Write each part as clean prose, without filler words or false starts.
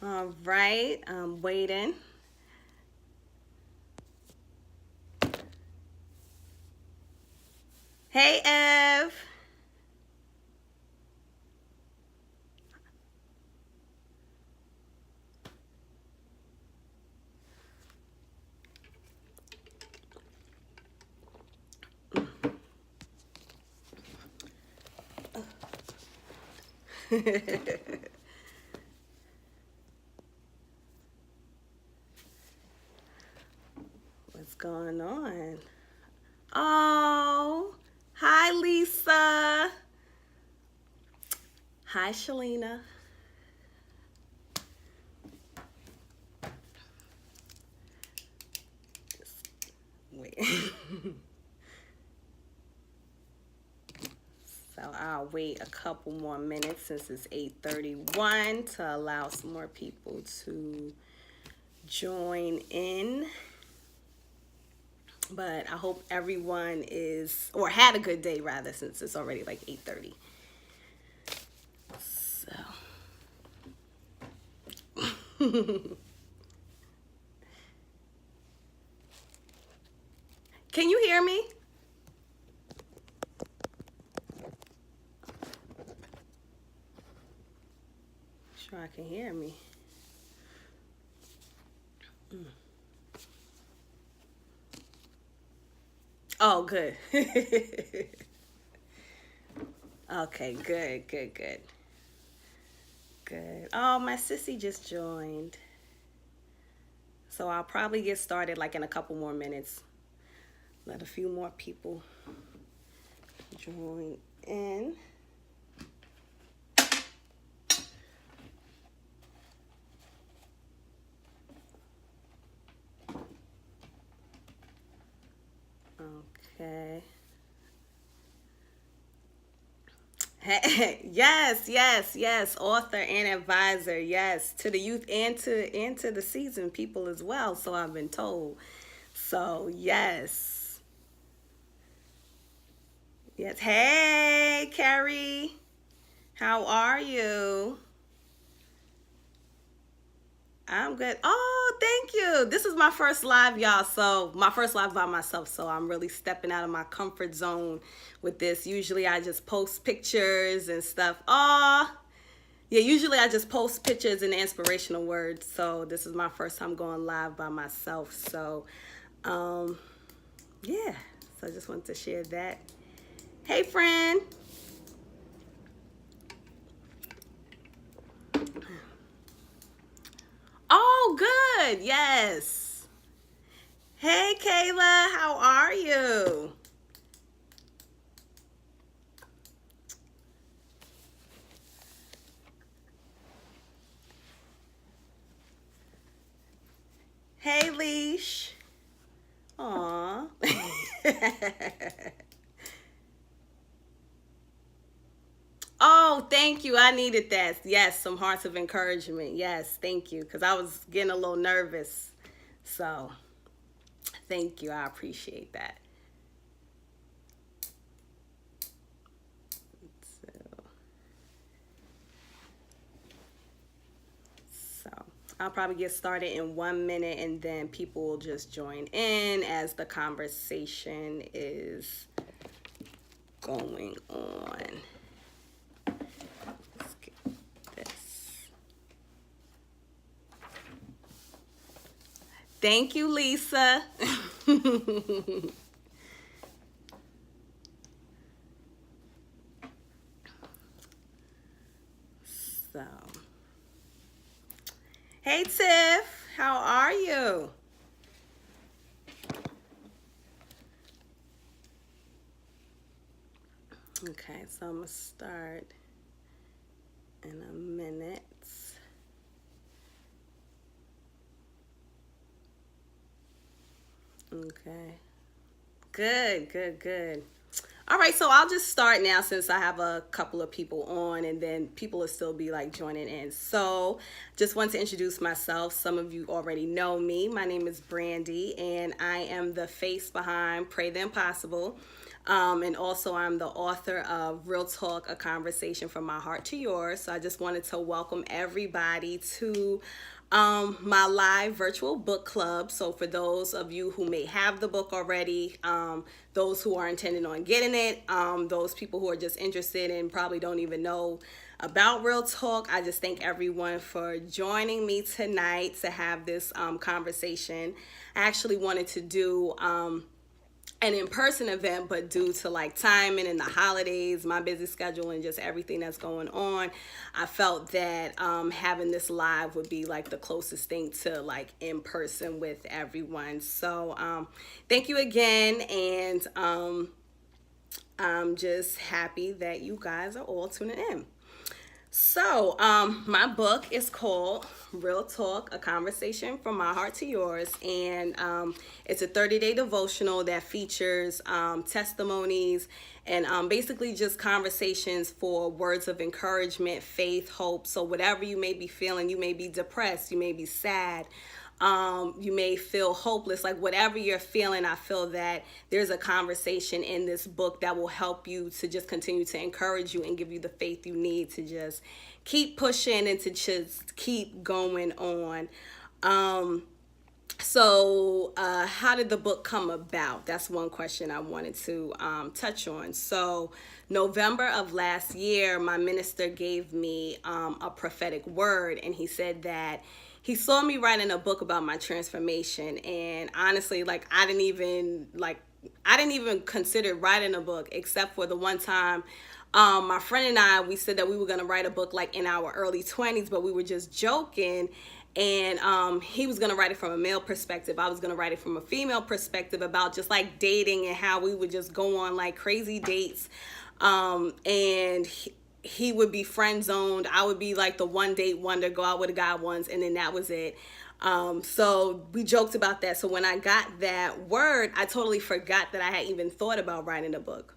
All right, I'm waiting. Hey, Ev. What's going on? Oh, hi, Lisa. Hi, Shalina. Wait. So I'll wait a couple more minutes since it's 8:31 to allow some more people to join in. But I hope everyone is, or had a good day rather, since it's already like 8:30. So, can you hear me? Sure, I can hear me. Oh, good. Okay, good, good, good. Good. Oh, my sissy just joined. So I'll probably get started like in a couple more minutes. Let a few more people join in. Okay. Yes, yes, yes. Author and advisor, yes, to the youth and to the seasoned people as well. So I've been told. So yes, yes. Hey, Carrie, how are you? I'm good. Oh, thank you. This is my first live, y'all. So my first live by myself. So I'm really stepping out of my comfort zone with this. Usually I just post pictures and stuff. Oh, yeah, usually I just post pictures and inspirational words. So this is my first time going live by myself. So, um, yeah. So I just wanted to share that. Hey, friend. Oh, good. Yes. Hey, Kayla. How are you? Hey, Leash. Aw. Oh, thank you. I needed that. Yes, some hearts of encouragement. Yes, thank you. Because I was getting a little nervous. So, thank you. I appreciate that. So, so I'll probably get started in 1 minute and then people will just join in as the conversation is going on. Let's get this. Thank you, Lisa. So, hey, Tiff, how are you? Okay, so I'm gonna start in a minute. Okay, good, good, good. All right, so I'll just start now since I have a couple of people on and then people will still be like joining in. So, just want to introduce myself. Some of you already know me. My name is Brandy and I am the face behind Pray the Impossible. And also, I'm the author of Real Talk, A Conversation from My Heart to Yours. So I just wanted to welcome everybody to my live virtual book club. So for those of you who may have the book already, those who are intending on getting it, those people who are just interested and probably don't even know about Real Talk, I just thank everyone for joining me tonight to have this conversation. I actually wanted to do an in-person event, but due to like timing and the holidays, my busy schedule, and just everything that's going on, I felt that having this live would be like the closest thing to like in person with everyone. So thank you again, and I'm just happy that you guys are all tuning in. So, my book is called Real Talk, A Conversation from My Heart to Yours. And it's a 30-day devotional that features testimonies and basically just conversations for words of encouragement, faith, hope. So whatever you may be feeling, you may be depressed, you may be sad, you may feel hopeless, like whatever you're feeling, I feel that there's a conversation in this book that will help you to just continue to encourage you and give you the faith you need to just keep pushing and to just keep going on. So how did the book come about? That's one question I wanted to touch on. So November of last year, my minister gave me a prophetic word, and he said that he saw me writing a book about my transformation. And honestly, like I didn't even consider writing a book, except for the one time my friend and I, we said that we were going to write a book like in our early 20s, but we were just joking. And he was going to write it from a male perspective. I was going to write it from a female perspective about just like dating and how we would just go on like crazy dates. And he would be friend zoned. I would be like the one date wonder, go out with a guy once, and then that was it. So we joked about that. So when I got that word, I totally forgot that I had even thought about writing a book.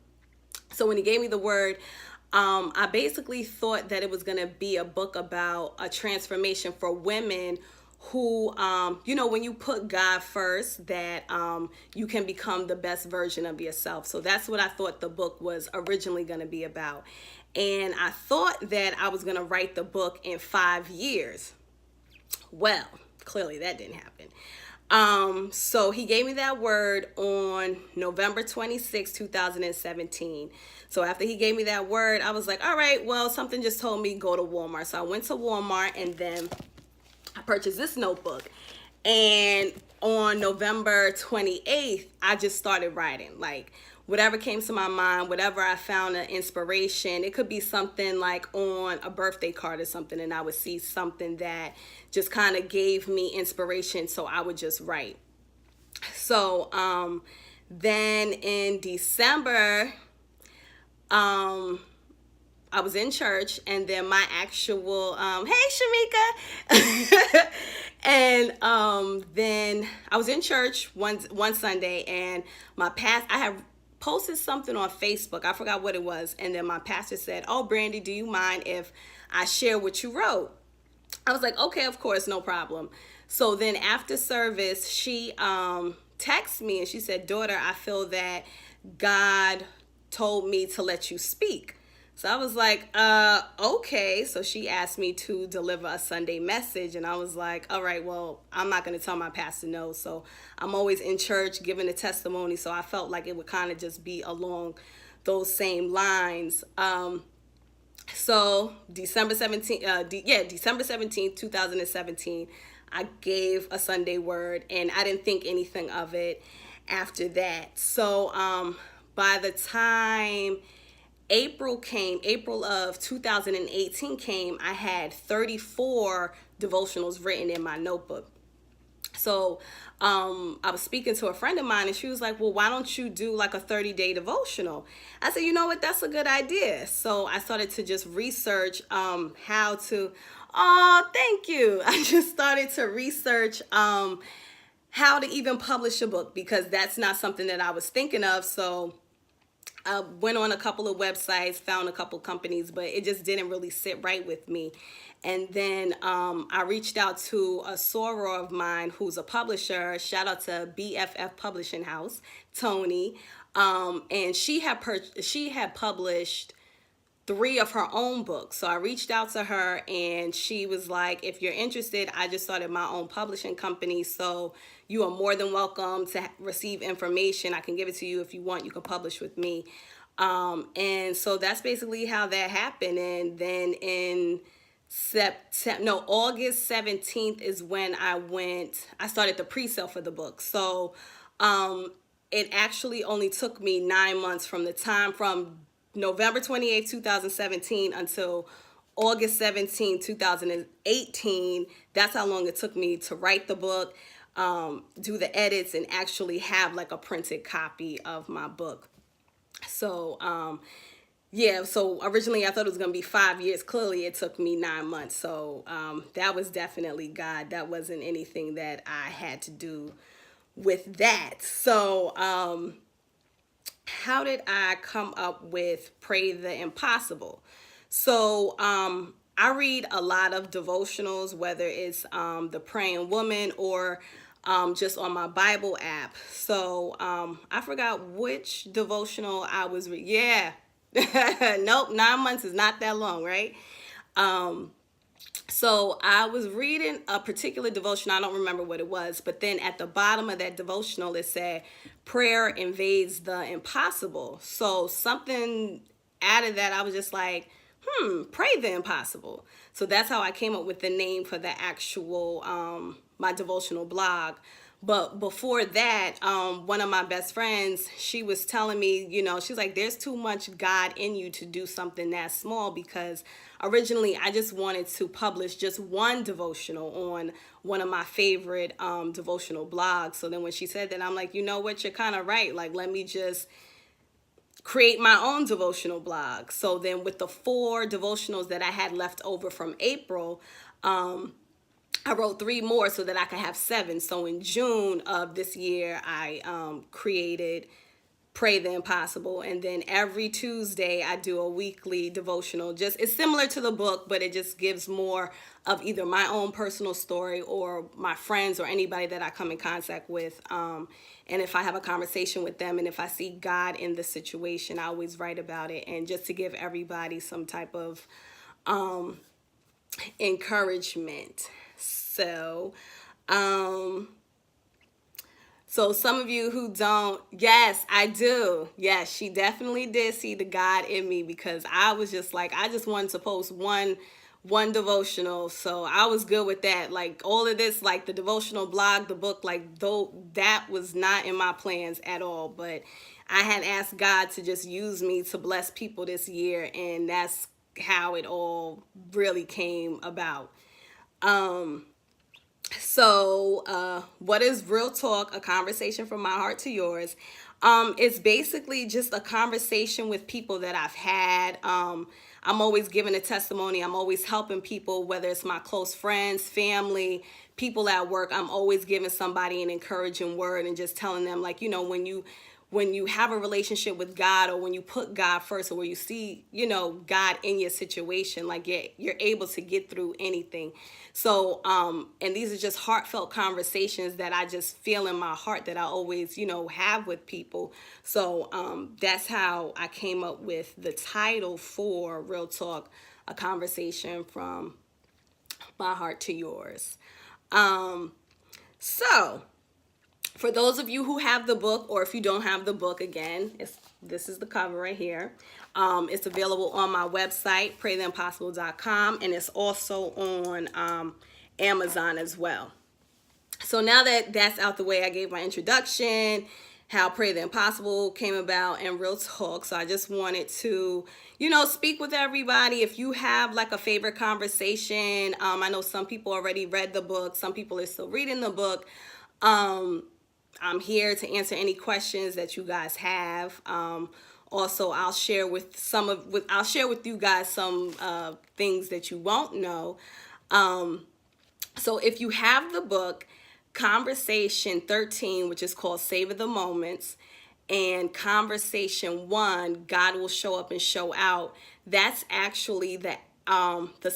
So when he gave me the word, I basically thought that it was going to be a book about a transformation for women who, when you put God first, that you can become the best version of yourself. So that's what I thought the book was originally going to be about. And I thought that I was going to write the book in 5 years. Well, clearly that didn't happen. So he gave me that word on November 26, 2017. So after he gave me that word, I was like, all right, well, something just told me go to Walmart. So I went to Walmart, and then I purchased this notebook. And on November 28th, I just started writing. Like whatever came to my mind, whatever I found an inspiration. It could be something like on a birthday card or something, and I would see something that just kind of gave me inspiration, so I would just write. So then in December, I was in church, and then my actual hey Shamika and then I was in church one Sunday, and I had posted something on Facebook. I forgot what it was, and then my pastor said, "Oh, Brandy, do you mind if I share what you wrote?" I was like, "Okay, of course, no problem." So then after service, she texted me, and she said, "Daughter, I feel that God told me to let you speak." So I was like, okay. So she asked me to deliver a Sunday message, and I was like, all right, well, I'm not going to tell my pastor no. So I'm always in church giving a testimony, so I felt like it would kind of just be along those same lines. So December 17th, 2017, I gave a Sunday word, and I didn't think anything of it after that. So by the time April of 2018 came, I had 34 devotionals written in my notebook. So I was speaking to a friend of mine, and she was like, well, why don't you do like a 30-day devotional? I said, you know what, that's a good idea. So I started to just research how to, thank you. I just started to research how to even publish a book, because that's not something that I was thinking of. So I went on a couple of websites, found a couple companies, but it just didn't really sit right with me. And then I reached out to a soror of mine who's a publisher. Shout out to BFF Publishing House, Tony. And she had published 3 of her own books. So I reached out to her and she was like, if you're interested, I just started my own publishing company. So you are more than welcome to receive information. I can give it to you if you want. You can publish with me. And so that's basically how that happened. And then in August 17th is when I started the pre-sale for the book. So it actually only took me 9 months from November 28th, 2017 until August 17th, 2018. That's how long it took me to write the book, do the edits, and actually have like a printed copy of my book. So, yeah, so originally I thought it was going to be 5 years. Clearly it took me 9 months. So that was definitely God. That wasn't anything that I had to do with that. So how did I come up with Pray the Impossible? So I read a lot of devotionals, whether it's the Praying Woman or just on my Bible app. So I forgot which devotional I was reading. Yeah. Nope, 9 months is not that long, right? So I was reading a particular devotion. I don't remember what it was, but then at the bottom of that devotional, it said, prayer invades the impossible. So something out of that, I was just like, pray the impossible. So that's how I came up with the name for the actual, my devotional blog. But before that, one of my best friends, she was telling me, she's like, there's too much God in you to do something that small, because originally I just wanted to publish just one devotional on one of my favorite devotional blogs. So then when she said that, I'm like, you know what, you're kind of right. Like, let me just create my own devotional blog. So then with the 4 devotionals that I had left over from April, I wrote 3 more so that I could have 7. So in June of this year, I created Pray the Impossible. And then every Tuesday, I do a weekly devotional. It's similar to the book, but it just gives more of either my own personal story or my friends or anybody that I come in contact with. And if I have a conversation with them and if I see God in the situation, I always write about it. And just to give everybody some type of encouragement. So some of you who don't, yes, I do. Yes, she definitely did see the God in me, because I was just like, I just wanted to post one devotional. So I was good with that. Like all of this, like the devotional blog, the book, like though that was not in my plans at all. But I had asked God to just use me to bless people this year. And that's how it all really came about. So what is Real Talk, a conversation from my heart to yours? It's basically just a conversation with people that I've had. I'm always giving a testimony. I'm always helping people, whether it's my close friends, family, people at work. I'm always giving somebody an encouraging word and just telling them, like, when you have a relationship with God, or when you put God first, or when you see, God in your situation, like you're able to get through anything. So, and these are just heartfelt conversations that I just feel in my heart that I always, have with people. So, that's how I came up with the title for Real Talk, a conversation from my heart to yours. So for those of you who have the book, or if you don't have the book, again, this is the cover right here. It's available on my website, praytheimpossible.com, and it's also on Amazon as well. So now that that's out the way, I gave my introduction, how Pray the Impossible came about, and Real Talk. So I just wanted to, speak with everybody. If you have like a favorite conversation, I know some people already read the book. Some people are still reading the book. I'm here to answer any questions that you guys have. Also, I'll share with you guys some things that you won't know. So if you have the book, Conversation 13, which is called Savor the Moments, and Conversation 1, God Will Show Up and Show Out, that's actually the the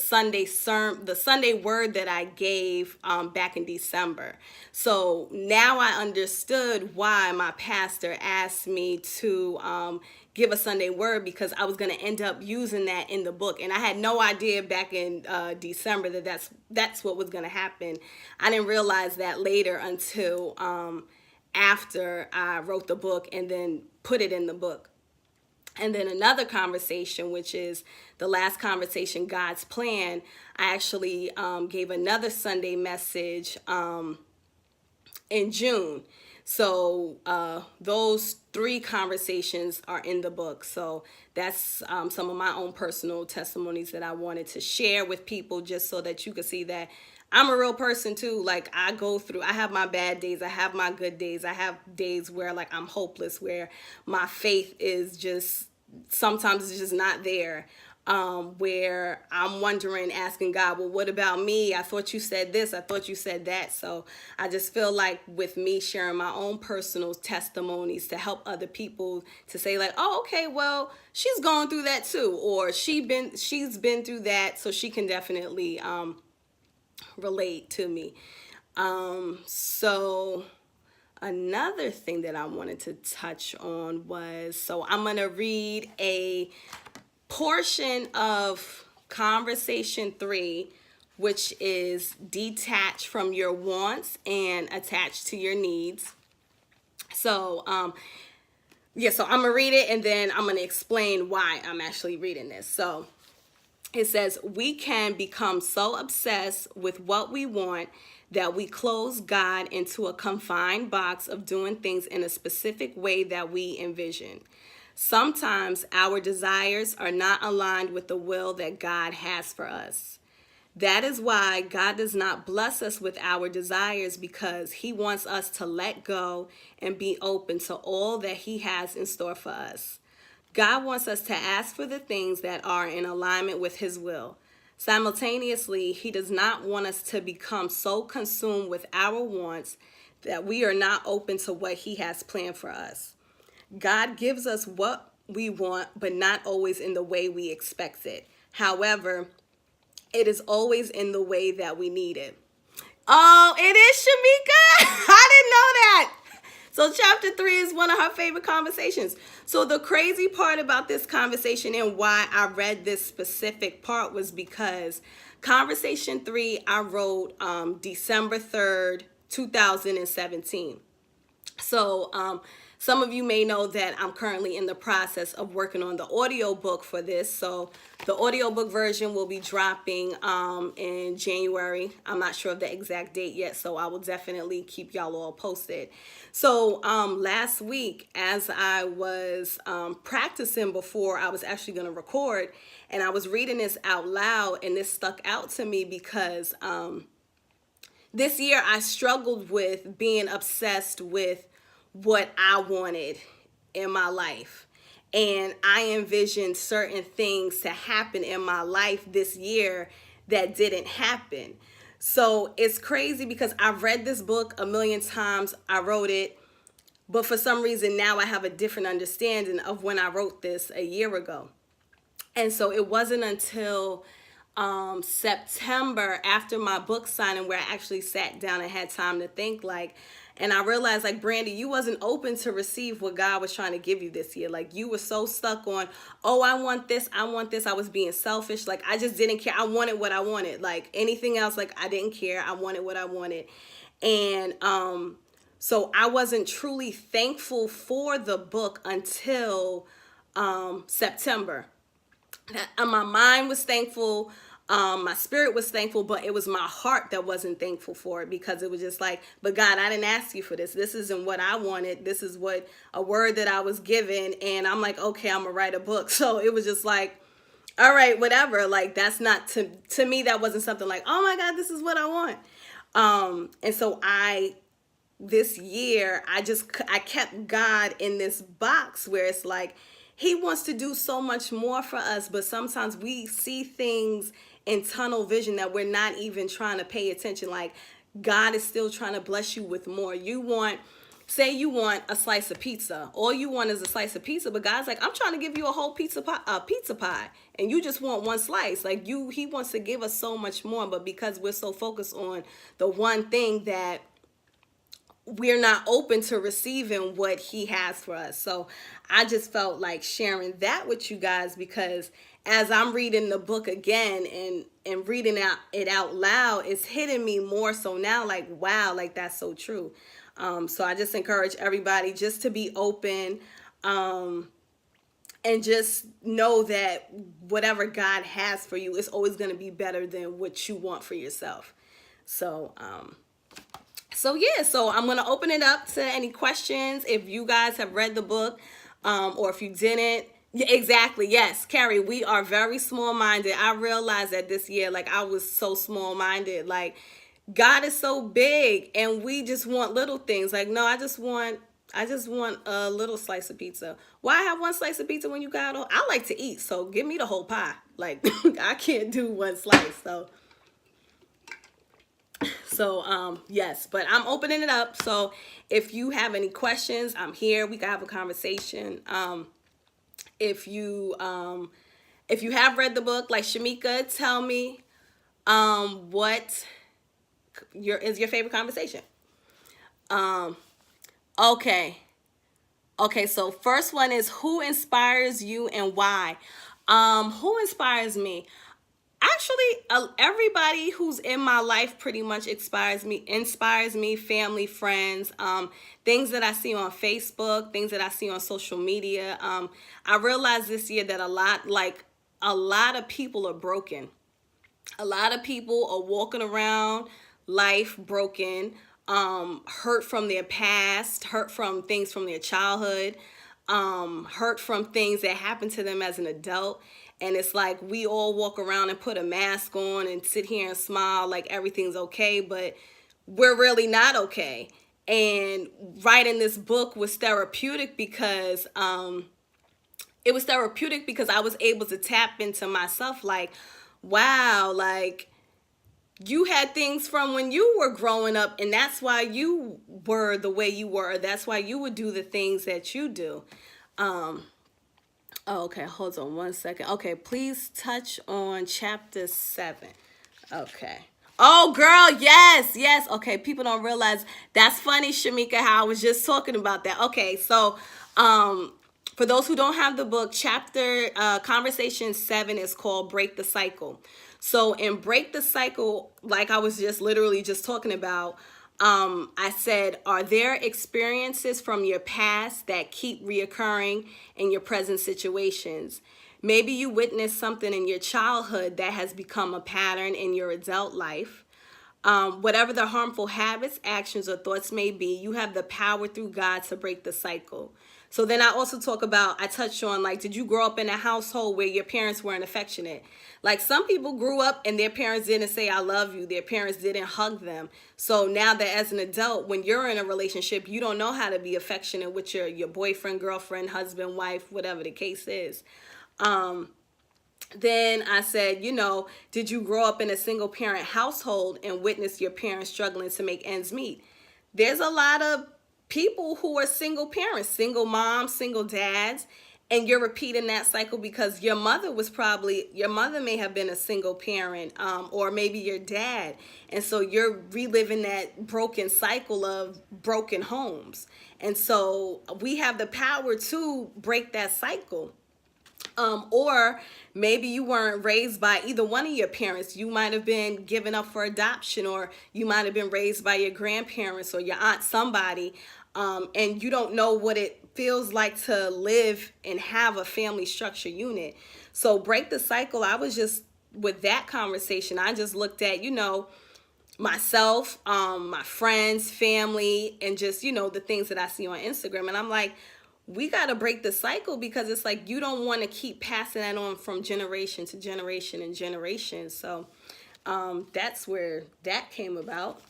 Sunday word that I gave back in December. So now I understood why my pastor asked me to give a Sunday word, because I was going to end up using that in the book, and I had no idea back in December that that's what was going to happen. I didn't realize that later until after I wrote the book and then put it in the book. And then another conversation, which is the last conversation, God's plan, I actually gave another Sunday message in June. So those three conversations are in the book. So that's some of my own personal testimonies that I wanted to share with people, just so that you can see that I'm a real person too. Like, I have my bad days, I have my good days, I have days where like I'm hopeless, where my faith is just, sometimes it's just not there. Where I'm wondering, asking God, well, what about me? I thought you said this, I thought you said that. So I just feel like with me sharing my own personal testimonies to help other people, to say like, oh, okay, well, she's going through that too, or she's been through that, so she can definitely relate to me. So another thing that I wanted to touch on was, so I'm going to read a portion of conversation 3, which is detach from your wants and attach to your needs. So so I'm gonna read it, and then I'm gonna explain why I'm actually reading this. So it says, we can become so obsessed with what we want that we close God into a confined box of doing things in a specific way that we envision. Sometimes our desires are not aligned with the will that God has for us. That is why God does not bless us with our desires, because he wants us to let go and be open to all that he has in store for us. God wants us to ask for the things that are in alignment with his will. Simultaneously, he does not want us to become so consumed with our wants that we are not open to what he has planned for us. God gives us what we want, but not always in the way we expect it. However, it is always in the way that we need it. Oh, it is Shamika. I didn't know that. So chapter 3 is one of her favorite conversations. So the crazy part about this conversation, and why I read this specific part, was because conversation 3 I wrote December 3rd, 2017. So some of you may know that I'm currently in the process of working on the audio book for this. So the audiobook version will be dropping in January. I'm not sure of the exact date yet, so I will definitely keep y'all all posted. So last week, as I was practicing before I was actually going to record, and I was reading this out loud, and this stuck out to me because this year I struggled with being obsessed with what I wanted in my life. And I envisioned certain things to happen in my life this year that didn't happen. So it's crazy because I've read this book a million times. I wrote it, but for some reason now I have a different understanding of when I wrote this a year ago. And so it wasn't until September, after my book signing, where I actually sat down and had time to think, like, and I realized, like, Brandy, you wasn't open to receive what God was trying to give you this year. Like, you were so stuck on, oh, I want this, I want this. I was being selfish. Like, I just didn't care. I wanted what I wanted. Like, anything else, like, I didn't care. I wanted what I wanted. And so I wasn't truly thankful for the book until September. My mind was thankful, my spirit was thankful, but it was my heart that wasn't thankful for it, because it was just like, but God, I didn't ask you for this. This isn't what I wanted. This is what a word that I was given. And I'm like, okay, I'm gonna write a book. So it was just like, all right, whatever. Like, that's not to me, that wasn't something like, oh my God, this is what I want. And so this year, I kept God in this box where it's like, he wants to do so much more for us, but sometimes we see things in tunnel vision that we're not even trying to pay attention. Like, God is still trying to bless you with more. You want say you want a slice of pizza. All you want is a slice of pizza, but God's like, I'm trying to give you a whole pizza pie, and you just want one slice. Like he wants to give us so much more, but because we're so focused on the one thing, that we're not open to receiving what he has for us. So I just felt like sharing that with you guys, because as I'm reading the book again and reading it out loud, it's hitting me more so now, like, wow, like that's so true. So I just encourage everybody just to be open, and just know that whatever God has for you is always going to be better than what you want for yourself. So yeah, so I'm going to open it up to any questions. If you guys have read the book, or if you didn't. Yeah, exactly. Yes, Carrie, we are very small-minded. I realized that this year, like I was so small-minded. Like God is so big and we just want little things. Like, no, I just want a little slice of pizza. Why have one slice of pizza when you got all? I like to eat, so give me the whole pie. Like I can't do one slice. So yes, but I'm opening it up. So if you have any questions, I'm here. We can have a conversation. If you have read the book, like Shamika, tell me what is your favorite conversation. Okay. Okay, so first one is, who inspires you and why? Who inspires me? Actually, everybody who's in my life pretty much inspires me, family, friends, things that I see on Facebook, things that I see on social media. I realized this year that a lot of people are broken. A lot of people are walking around life broken, hurt from their past, hurt from things from their childhood, hurt from things that happened to them as an adult. And it's like we all walk around and put a mask on and sit here and smile like everything's okay, but we're really not okay. And writing this book was therapeutic because I was able to tap into myself, like, wow, like you had things from when you were growing up, and that's why you were the way you were. That's why you would do the things that you do. Okay, hold on one second. Okay, please touch on chapter 7. Okay. Oh, girl, yes, yes. Okay, people don't realize. That's funny, Shamika, how I was just talking about that. Okay, so for those who don't have the book, conversation 7 is called Break the Cycle. So in Break the Cycle, like I was just literally just talking about, I said, are there experiences from your past that keep reoccurring in your present situations? Maybe you witnessed something in your childhood that has become a pattern in your adult life. Whatever the harmful habits, actions, or thoughts may be, you have the power through God to break the cycle. So then I touched on, like, did you grow up in a household where your parents weren't affectionate? Like, some people grew up and their parents didn't say, I love you. Their parents didn't hug them. So now that as an adult, when you're in a relationship, you don't know how to be affectionate with your boyfriend, girlfriend, husband, wife, whatever the case is. Then I said, did you grow up in a single parent household and witness your parents struggling to make ends meet? There's a lot of people who are single parents, single moms, single dads, and you're repeating that cycle because your mother may have been a single parent, or maybe your dad. And so you're reliving that broken cycle of broken homes. And so we have the power to break that cycle. Or maybe you weren't raised by either one of your parents. You might have been given up for adoption, or you might have been raised by your grandparents or your aunt, somebody, and you don't know what it feels like to live and have a family structure unit. So break the cycle. I was just, with that conversation, I just looked at, myself, my friends, family, and just, the things that I see on Instagram. And I'm like, we got to break the cycle, because it's like you don't want to keep passing that on from generation to generation and generation. So that's where that came about.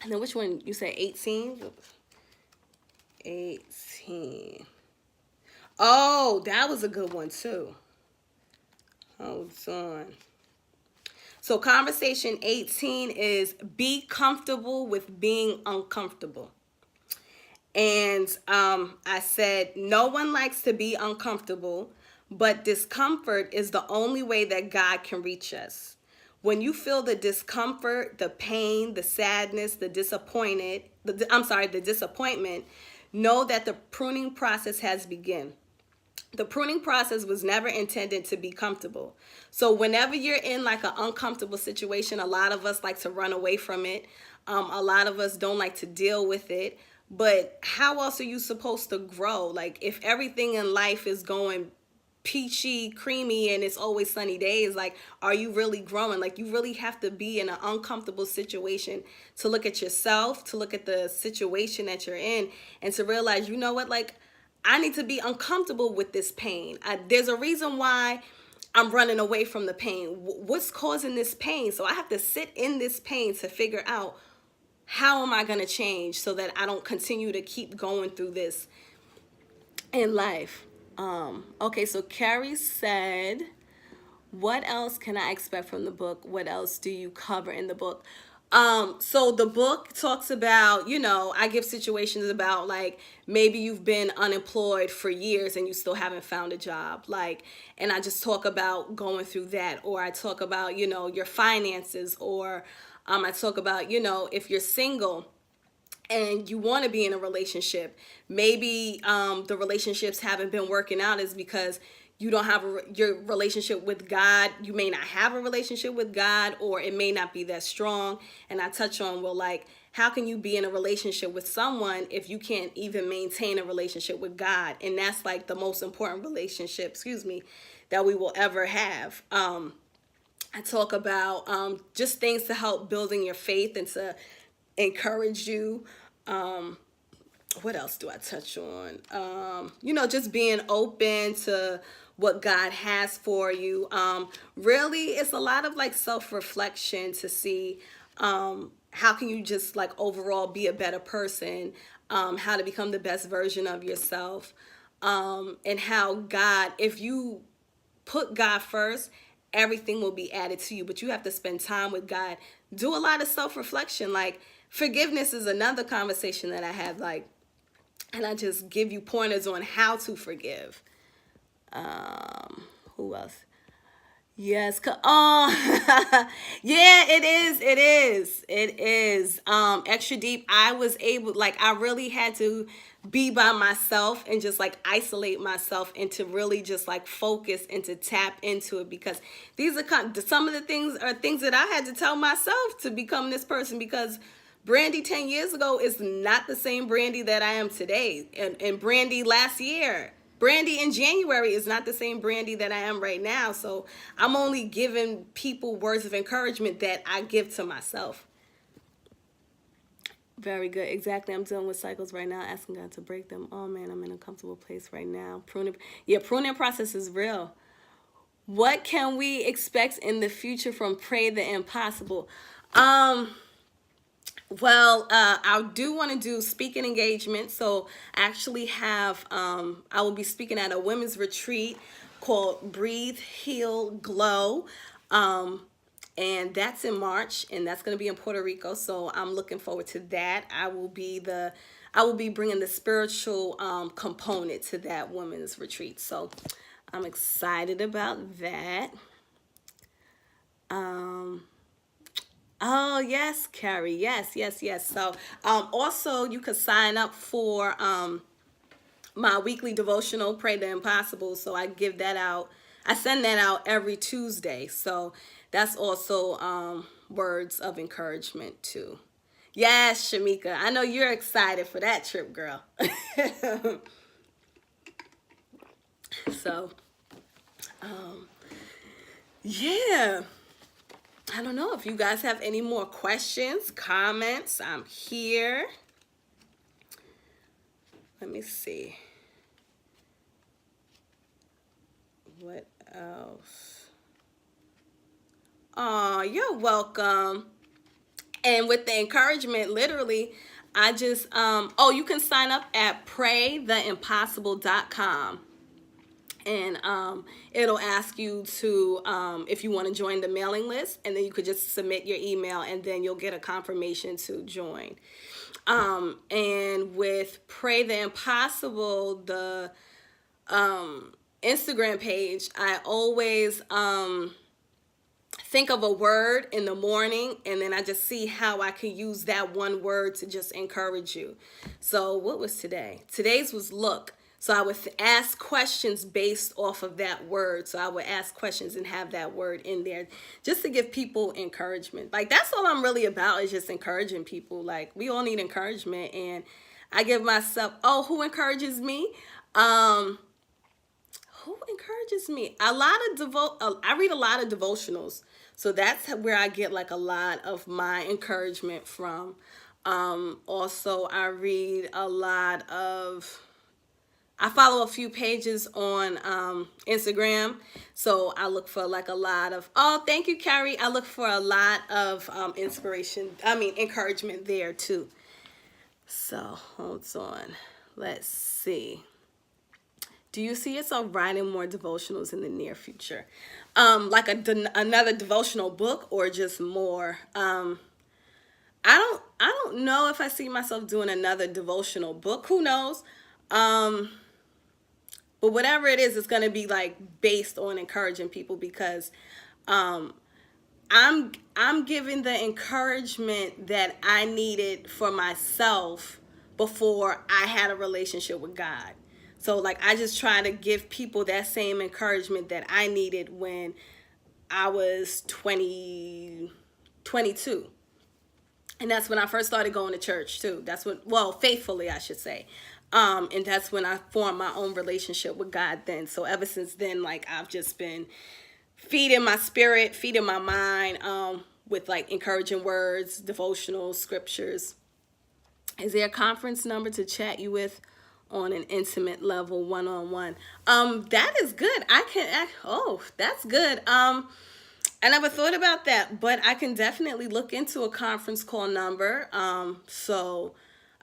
And then which one? You said 18? 18. Oh, that was a good one too. Hold on. So conversation 18 is, be comfortable with being uncomfortable. And I said, no one likes to be uncomfortable, but discomfort is the only way that God can reach us. When you feel the discomfort, the pain, the sadness, the disappointment, know that the pruning process has begun. The pruning process was never intended to be comfortable. So whenever you're in like an uncomfortable situation, a lot of us like to run away from it. A lot of us don't like to deal with it. But how else are you supposed to grow? Like if everything in life is going peachy, creamy, and it's always sunny days, like are you really growing? Like you really have to be in an uncomfortable situation to look at yourself, to look at the situation that you're in, and to realize, you know what, like I need to be uncomfortable with this pain. There's a reason why I'm running away from the pain. What's causing this pain? So I have to sit in this pain to figure out how am I going to change so that I don't continue to keep going through this in life. Okay, so Carrie said, what else can I expect from the book? What else do you cover in the book? So the book talks about, I give situations about like maybe you've been unemployed for years and you still haven't found a job. Like, and I just talk about going through that, or I talk about, your finances, or I talk about, if you're single and you want to be in a relationship, maybe the relationships haven't been working out is because you don't have your relationship with God. You may not have a relationship with God, or it may not be that strong. And I touch on, well, like, how can you be in a relationship with someone if you can't even maintain a relationship with God? And that's like the most important relationship, that we will ever have. I talk about just things to help building your faith and to encourage you. What else do I touch on? Just being open to what God has for you. Really, it's a lot of like self-reflection to see how can you just like overall be a better person, how to become the best version of yourself, and how God, if you put God first, everything will be added to you. But you have to spend time with God. Do a lot of self-reflection. Like forgiveness is another conversation that I have, like, and I just give you pointers on how to forgive. Who else? Yes. Yeah, it is. It is. It is. Extra deep. I was able, like, I really had to be by myself and just like isolate myself and to really just like focus and to tap into it, because these are some of the things are things that I had to tell myself to become this person, because Brandy 10 years ago is not the same Brandy that I am today. And Brandy last year, Brandy in January is not the same Brandy that I am right now. So I'm only giving people words of encouragement that I give to myself. Very good. Exactly. I'm dealing with cycles right now, asking God to break them. Oh man, I'm in a comfortable place right now. Pruning process is real. What can we expect in the future from Pray the Impossible? Well, I do want to do speaking engagements. So I actually have, I will be speaking at a women's retreat called Breathe, Heal, Glow. And that's in March, and that's going to be in Puerto Rico. So I'm looking forward to that. I will be bringing the spiritual component to that women's retreat. So I'm excited about that. Oh, yes, Carrie. Yes, yes, yes. So also you could sign up for my weekly devotional, Pray the Impossible. So I give that out. I send that out every Tuesday. So that's also words of encouragement too. Yes, Shamika. I know you're excited for that trip, girl. So, yeah. I don't know if you guys have any more questions, comments. I'm here. Let me see. What else? Oh, you're welcome. And with the encouragement, literally, I just, you can sign up at praytheimpossible.com. And it'll ask you to, if you want to join the mailing list, and then you could just submit your email, and then you'll get a confirmation to join. And with Pray the Impossible, the Instagram page, I always think of a word in the morning, and then I just see how I can use that one word to just encourage you. So what was today? Today's was look. So I would ask questions based off of that word. So I would ask questions and have that word in there just to give people encouragement. Like, that's all I'm really about, is just encouraging people. Like, we all need encouragement, and I give myself, who encourages me? Who encourages me? I read a lot of devotionals. So that's where I get like a lot of my encouragement from. Also, I read a lot of, I follow a few pages on Instagram. So I look for like a lot of, thank you, Carrie. I look for a lot of encouragement there too. So hold on. Let's see. Do you see yourself writing more devotionals in the near future? Like another devotional book, or just more? I don't know if I see myself doing another devotional book. Who knows? But whatever it is, it's going to be like based on encouraging people, because I'm giving the encouragement that I needed for myself before I had a relationship with God. So like, I just try to give people that same encouragement that I needed when I was 22. And that's when I first started going to church too. That's when, well, faithfully, I should say. And that's when I formed my own relationship with God then. So ever since then, like, I've just been feeding my spirit, feeding my mind, with like encouraging words, devotional scriptures. Is there a conference number to chat you with on an intimate level, one-on-one? That is good. That's good. I never thought about that, but I can definitely look into a conference call number. So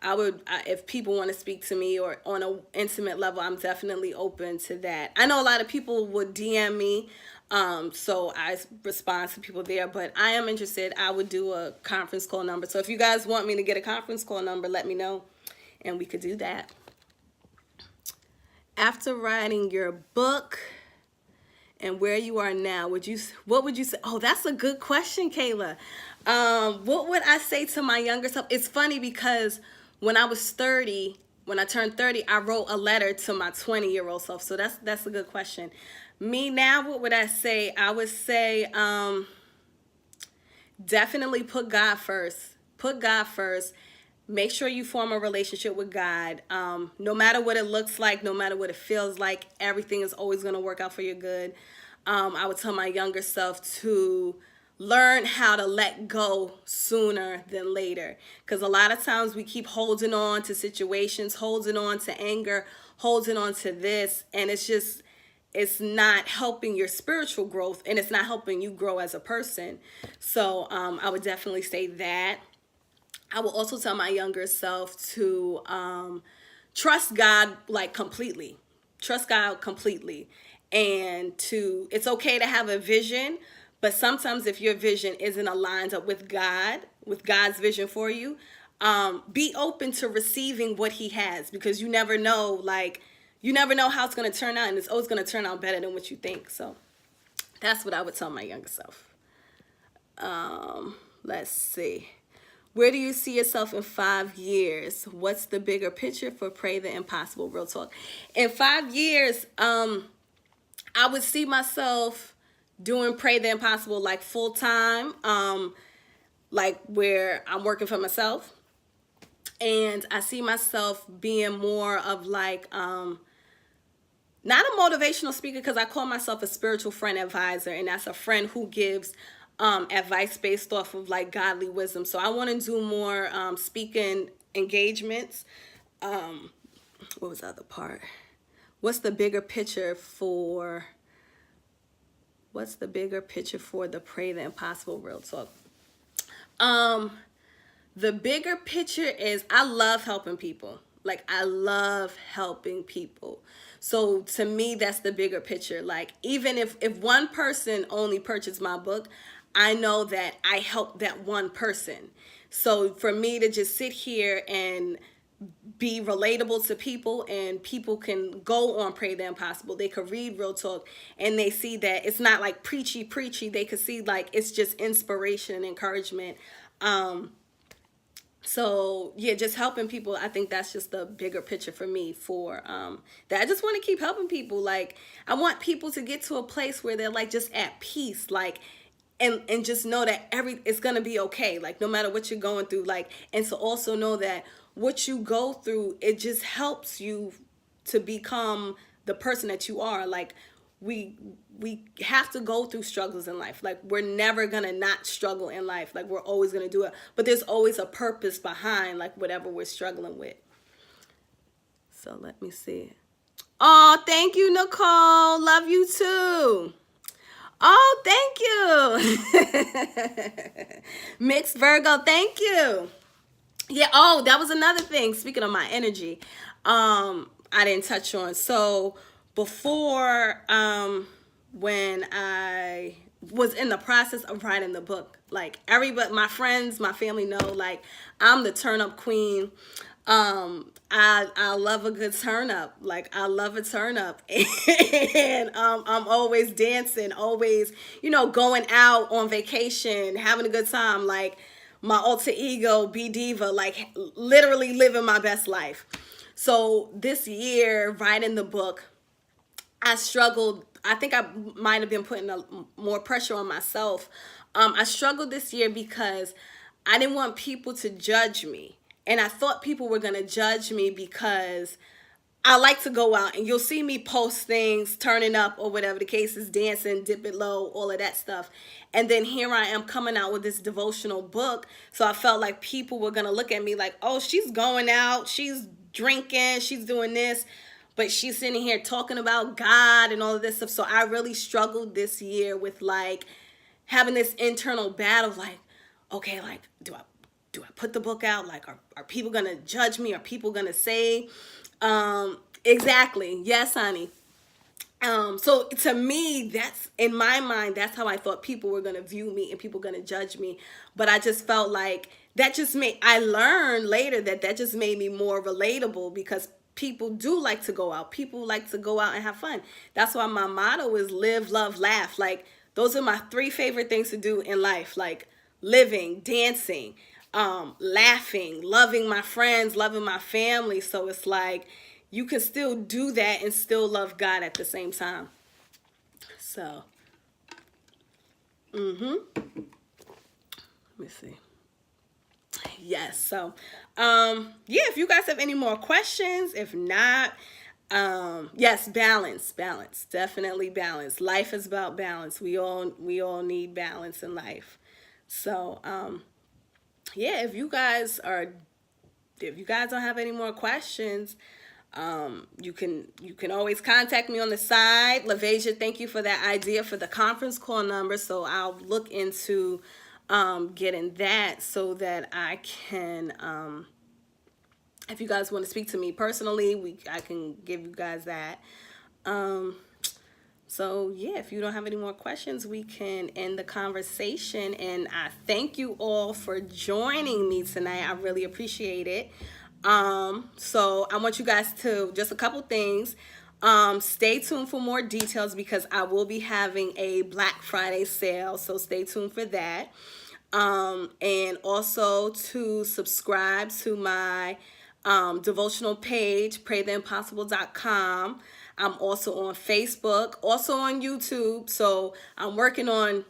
if people want to speak to me or on an intimate level, I'm definitely open to that. I know a lot of people would DM me, so I respond to people there, but I am interested. I would do a conference call number. So if you guys want me to get a conference call number, let me know, and we could do that. After writing your book and where you are now, what would you say? Oh, that's a good question, Kayla. What would I say to my younger self? It's funny because when I turned 30, I wrote a letter to my 20-year-old self. So that's a good question. Me now, what would I say? I would say definitely put God first. Put God first. Make sure you form a relationship with God. No matter what it looks like, no matter what it feels like, everything is always going to work out for your good. I would tell my younger self to learn how to let go sooner than later. Because a lot of times we keep holding on to situations, holding on to anger, holding on to this, and it's not helping your spiritual growth, and it's not helping you grow as a person. So I would definitely say that. I will also tell my younger self to trust God completely. Trust God completely. And it's okay to have a vision, but sometimes if your vision isn't aligned up with God's vision for you, be open to receiving what He has, because you never know how it's going to turn out, and it's always going to turn out better than what you think. So that's what I would tell my younger self. Let's see. Where do you see yourself in 5 years? What's the bigger picture for Pray the Impossible? Real talk. In 5 years, I would see myself doing Pray the Impossible like full time, like where I'm working for myself. And I see myself being more of like, not a motivational speaker, because I call myself a spiritual friend advisor, and that's a friend who gives advice based off of like godly wisdom. So I want to do more speaking engagements. What was the other part? What's the bigger picture for the Pray the Impossible? Real talk. The bigger picture is I love helping people. Like, I love helping people. So to me, that's the bigger picture. Like, even if one person only purchased my book, I know that I helped that one person. So for me to just sit here and be relatable to people, and people can go on Pray the Impossible, they could read Real Talk, and they see that it's not like preachy, they could see like it's just inspiration and encouragement. So yeah, just helping people, I think that's just the bigger picture for me, for that I just want to keep helping people. Like, I want people to get to a place where they're like just at peace, like, and just know that it's gonna be okay, like no matter what you're going through, like, and to also know that what you go through, it just helps you to become the person that you are. Like, we have to go through struggles in life. Like, we're never gonna not struggle in life. Like, we're always gonna do it, but there's always a purpose behind like whatever we're struggling with. So let me see. Oh, thank you, Nicole. Love you too. Oh, thank you. Mixed Virgo, thank you. Yeah, oh, that was another thing. Speaking of my energy, I didn't touch on. So before, when I was in the process of writing the book, like, everybody, my friends, my family know, like, I'm the turn up queen. I love a good turn up. Like, I love a turn up. And I'm always dancing, always, going out on vacation, having a good time. Like, my alter ego, be diva, like, literally living my best life. So this year, writing the book, I struggled. I think I might have been putting more pressure on myself. I struggled this year because I didn't want people to judge me. And I thought people were going to judge me because I like to go out, and you'll see me post things, turning up or whatever the case is, dancing, dip it low, all of that stuff. And then here I am coming out with this devotional book. So I felt like people were going to look at me like, oh, she's going out, she's drinking, she's doing this, but she's sitting here talking about God and all of this stuff. So I really struggled this year with like having this internal battle of like, okay, like, do I put the book out? Like, are people going to judge me? Are people going to say, exactly. Yes, honey. So to me, that's, in my mind, that's how I thought people were going to view me and people going to judge me. But I just felt like I learned later that just made me more relatable, because people do like to go out. People like to go out and have fun. That's why my motto is live, love, laugh. Like, those are my 3 favorite things to do in life. Like, living, dancing, laughing, loving my friends, loving my family. So it's like, you can still do that and still love God at the same time. So, let me see. Yes. So, yeah, if you guys have any more questions, if not, yes, balance, definitely balance. Life is about balance. We all need balance in life. So, yeah, if you guys don't have any more questions, you can always contact me on the side. LaVasia, thank you for that idea for the conference call number. So I'll look into getting that, so that I can, if you guys want to speak to me personally, I can give you guys that. So yeah, if you don't have any more questions, we can end the conversation. And I thank you all for joining me tonight. I really appreciate it. So I want you guys to, just a couple things. Stay tuned for more details, because I will be having a Black Friday sale. So stay tuned for that. And also to subscribe to my devotional page, praytheimpossible.com. I'm also on Facebook, also on YouTube. So I'm working on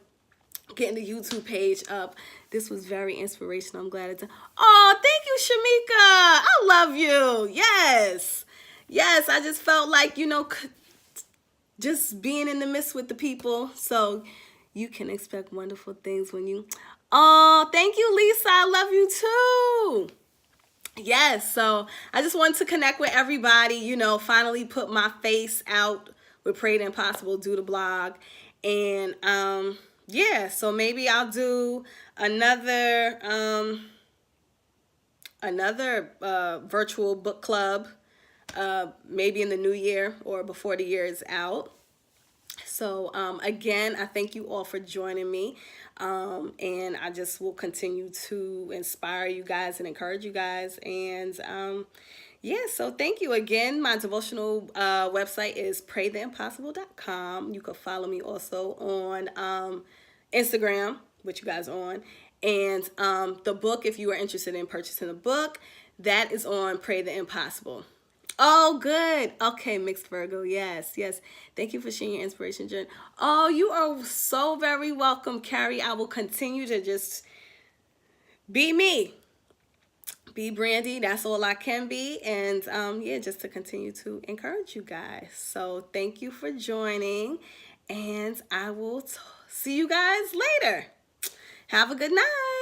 getting the YouTube page up. This was very inspirational. I'm glad it's. Oh, thank you, Shamika. I love you. Yes. Yes, I just felt like, just being in the midst with the people. So you can expect wonderful things when you. Oh, thank you, Lisa. I love you too. Yes, so I just wanted to connect with everybody, finally put my face out with Pray the Impossible, do the blog. And yeah, so maybe I'll do another another virtual book club, maybe in the new year or before the year is out. So again, I thank you all for joining me. And I just will continue to inspire you guys and encourage you guys. And yeah, so thank you again. My devotional website is praytheimpossible.com. You can follow me also on Instagram, which you guys are on. And the book, if you are interested in purchasing the book, that is on Pray the Impossible. Oh, good. Okay, mixed Virgo. Yes, yes. Thank you for sharing your inspiration journey. Oh, you are so very welcome, Carrie. I will continue to just be me, be Brandy. That's all I can be. And yeah, just to continue to encourage you guys. So thank you for joining. And I will see you guys later. Have a good night.